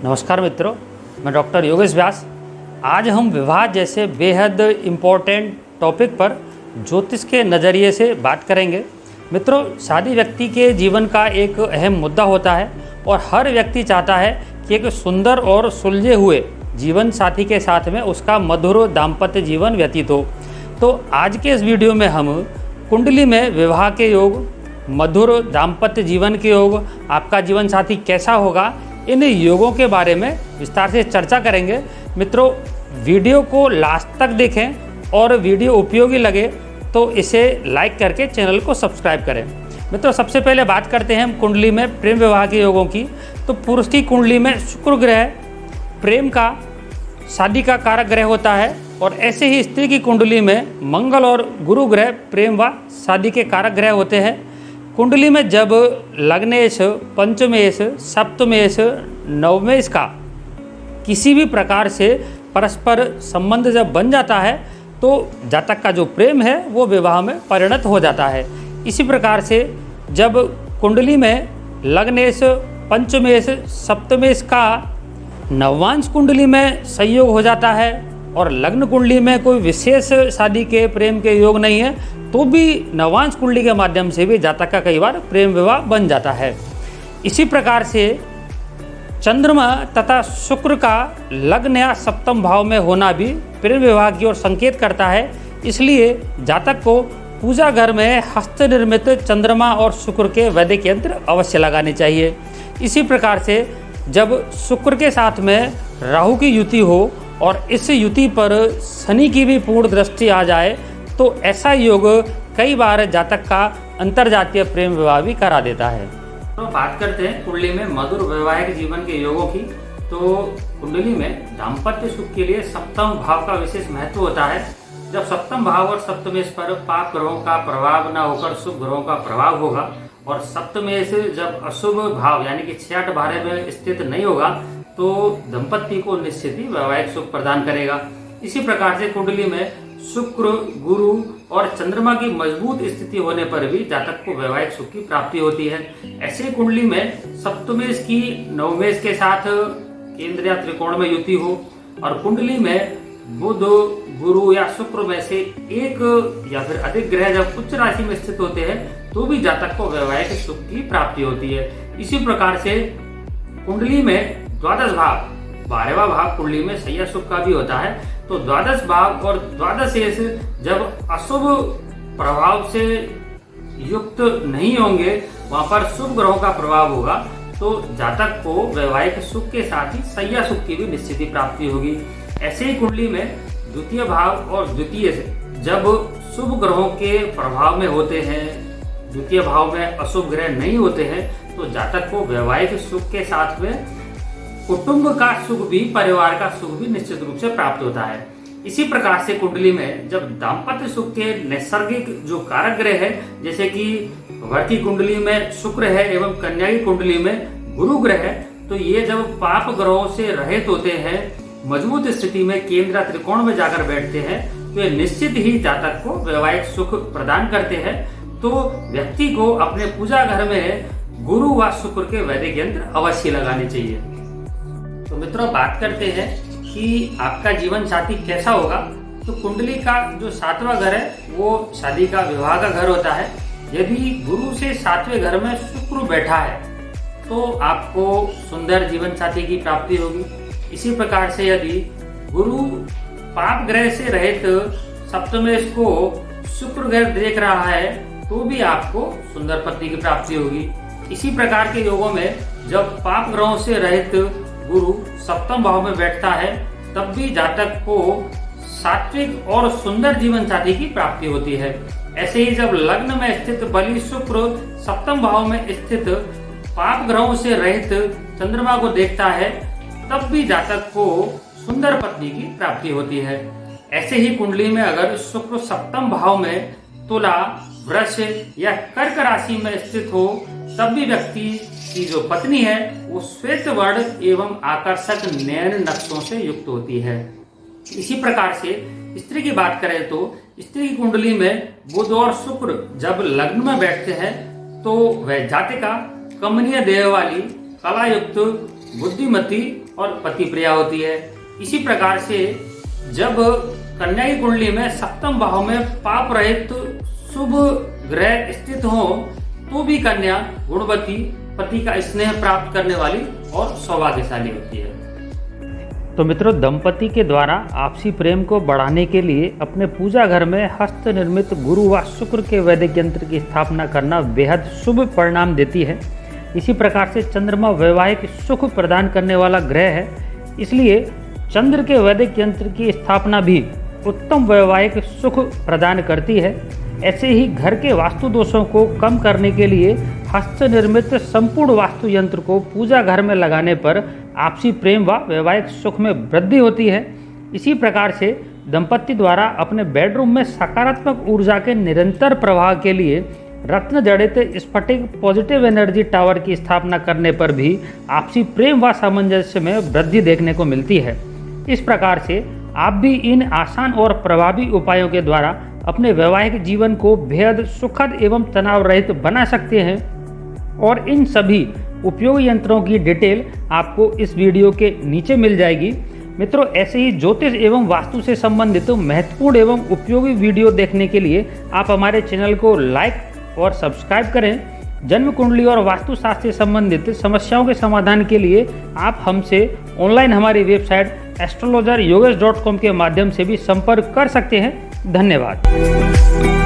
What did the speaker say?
नमस्कार मित्रों, मैं डॉक्टर योगेश व्यास। आज हम विवाह जैसे बेहद इम्पोर्टेंट टॉपिक पर ज्योतिष के नज़रिए से बात करेंगे। मित्रों, शादी व्यक्ति के जीवन का एक अहम मुद्दा होता है और हर व्यक्ति चाहता है कि एक सुंदर और सुलझे हुए जीवन साथी के साथ में उसका मधुर दाम्पत्य जीवन व्यतीत हो। तो आज के इस वीडियो में हम कुंडली में विवाह के योग, मधुर दाम्पत्य जीवन के योग, आपका जीवन साथी कैसा होगा, इन योगों के बारे में विस्तार से चर्चा करेंगे। मित्रों, वीडियो को लास्ट तक देखें और वीडियो उपयोगी लगे तो इसे लाइक करके चैनल को सब्सक्राइब करें। मित्रों, सबसे पहले बात करते हैं हम कुंडली में प्रेम विवाह के योगों की। तो पुरुष की कुंडली में शुक्र ग्रह प्रेम का, शादी का कारक ग्रह होता है और ऐसे ही स्त्री की कुंडली में मंगल और गुरु ग्रह प्रेम व शादी के कारक ग्रह होते हैं। कुंडली में जब लग्नेश, पंचमेश, सप्तमेश, नवमेश का किसी भी प्रकार से परस्पर संबंध जब बन जाता है तो जातक का जो प्रेम है वो विवाह में परिणत हो जाता है। इसी प्रकार से जब कुंडली में लग्नेश, पंचमेश, सप्तमेश का नवांश कुंडली में संयोग हो जाता है और लग्न कुंडली में कोई विशेष शादी के प्रेम के योग नहीं है तो भी नवांश कुंडली के माध्यम से भी जातक का कई बार प्रेम विवाह बन जाता है। इसी प्रकार से चंद्रमा तथा शुक्र का लग्न या सप्तम भाव में होना भी प्रेम विवाह की ओर संकेत करता है। इसलिए जातक को पूजा घर में हस्त निर्मित चंद्रमा और शुक्र के वैदिक यंत्र अवश्य लगाने चाहिए। इसी प्रकार से जब शुक्र के साथ में राहु की युति हो और इस युति पर शनि की भी पूर्ण दृष्टि आ जाए तो ऐसा योग कई बार जातक का अंतरजातीय प्रेम विवाह भी करा देता है। तो बात करते हैं कुंडली में मधुर वैवाहिक जीवन के योगों की। तो कुंडली में दाम्पत्य सुख के लिए सप्तम भाव का विशेष महत्व होता है। जब सप्तम भाव और सप्तमेश पर पाप ग्रहों का प्रभाव न होकर शुभ ग्रहों का प्रभाव होगा और सप्तमेश जब अशुभ भाव यानी कि 6-8 भारे में स्थित नहीं होगा तो दंपति को निश्चित ही वैवाहिक सुख प्रदान करेगा। इसी प्रकार से कुंडली में शुक्र, गुरु और चंद्रमा की मजबूत स्थिति होने पर भी जातक को वैवाहिक सुख की प्राप्ति होती है। ऐसे कुंडली में सप्तमेश की नवमेश के साथ केंद्र या त्रिकोण में युति हो और कुंडली में बुध, गुरु या शुक्र में से एक या फिर अधिक ग्रह जब उच्च राशि में स्थित होते हैं तो भी जातक को वैवाहिक सुख की प्राप्ति होती है। इसी प्रकार से कुंडली में द्वादश भाव, 12वां भाव कुंडली में शय्या सुख का भी होता है। तो द्वादश भाव और द्वादशेश जब अशुभ प्रभाव से युक्त नहीं होंगे, वहां पर शुभ ग्रहों का प्रभाव होगा तो जातक को वैवाहिक सुख के साथ ही शय्या सुख की भी निश्चित ही प्राप्ति होगी। ऐसे ही कुंडली में द्वितीय भाव और द्वितीय जब शुभ ग्रहों के प्रभाव में होते हैं, द्वितीय भाव में अशुभ ग्रह नहीं होते हैं तो जातक को वैवाहिक सुख के साथ में कुटुंब का सुख भी, परिवार का सुख भी निश्चित रूप से प्राप्त होता है। इसी प्रकार से कुंडली में जब दाम्पत्य सुख के नैसर्गिक जो कारक ग्रह है, जैसे कि वर की कुंडली में शुक्र है एवं कन्या की कुंडली में गुरु ग्रह है, तो ये जब पाप ग्रहों से रहित होते हैं, मजबूत स्थिति में केंद्र त्रिकोण में जाकर बैठते हैं तो ये निश्चित ही जातक को वैवाहिक सुख प्रदान करते हैं। तो व्यक्ति को अपने पूजा घर में गुरु व शुक्र के वैदिक यंत्र अवश्य लगाने चाहिए। तो मित्रों, बात करते हैं कि आपका जीवन साथी कैसा होगा। तो कुंडली का जो 7वां घर है वो शादी का, विवाह का घर होता है। यदि गुरु से 7वें घर में शुक्र बैठा है तो आपको सुंदर जीवन साथी की प्राप्ति होगी। इसी प्रकार से यदि गुरु पाप ग्रह से रहित सप्तमेश को शुक्र ग्रह देख रहा है तो भी आपको सुंदर पत्नी की प्राप्ति होगी। इसी प्रकार के योगों में जब पाप ग्रहों से रहित गुरु सप्तम भाव में बैठता है तब भी जातक को सात्विक और सुंदर जीवन साथी की प्राप्ति होती है। ऐसे ही जब लग्न में स्थित बलि शुक्र सप्तम भाव में स्थित पाप ग्रहों से रहित चंद्रमा को देखता है तब भी जातक को सुंदर पत्नी की प्राप्ति होती है। ऐसे ही कुंडली में अगर शुक्र सप्तम भाव में तुला, वृष या कर्क राशि में स्थित हो तब भी व्यक्ति की जो पत्नी है वो श्वेत वर्ण एवं आकर्षक नयन नक्शों से युक्त होती है। इसी प्रकार से स्त्री की बात करें तो स्त्री की कुंडली में बुध और शुक्र जब लग्न में बैठते हैं तो वह जातिका कमनीय देह वाली, कलायुक्त, बुद्धिमती और पतिप्रिया होती है। इसी प्रकार से जब कन्या की कुंडली में सप्तम भाव में पाप रहित शुभ ग्रह स्थित हो तो भी कन्या गुणवती, पति का स्नेह प्राप्त करने वाली और सौभाग्यशाली होती है। तो मित्रों, दंपति के द्वारा आपसी प्रेम को बढ़ाने के लिए अपने पूजा घर में हस्त निर्मित गुरु व शुक्र के वैदिक यंत्र की स्थापना करना बेहद शुभ परिणाम देती है। इसी प्रकार से चंद्रमा वैवाहिक सुख प्रदान करने वाला ग्रह है, इसलिए चंद्र के वैदिक यंत्र की स्थापना भी उत्तम वैवाहिक सुख प्रदान करती है। ऐसे ही घर के वास्तु दोषों को कम करने के लिए हस्त निर्मित संपूर्ण वास्तु यंत्र को पूजा घर में लगाने पर आपसी प्रेम व वैवाहिक सुख में वृद्धि होती है। इसी प्रकार से दंपति द्वारा अपने बेडरूम में सकारात्मक ऊर्जा के निरंतर प्रवाह के लिए रत्न जड़ित स्फटिक पॉजिटिव एनर्जी टावर की स्थापना करने पर भी आपसी प्रेम व सामंजस्य में वृद्धि देखने को मिलती है। इस प्रकार से आप भी इन आसान और प्रभावी उपायों के द्वारा अपने वैवाहिक जीवन को बेहद सुखद एवं तनाव रहित बना सकते हैं। और इन सभी उपयोगी यंत्रों की डिटेल आपको इस वीडियो के नीचे मिल जाएगी। मित्रों, ऐसे ही ज्योतिष एवं वास्तु से संबंधित महत्वपूर्ण एवं उपयोगी वीडियो देखने के लिए आप हमारे चैनल को लाइक और सब्सक्राइब करें। जन्म कुंडली और वास्तुशास्त्र से संबंधित समस्याओं के समाधान के लिए आप हमसे ऑनलाइन हमारी वेबसाइट astrologeryogesh.com के माध्यम से भी संपर्क कर सकते हैं। धन्यवाद।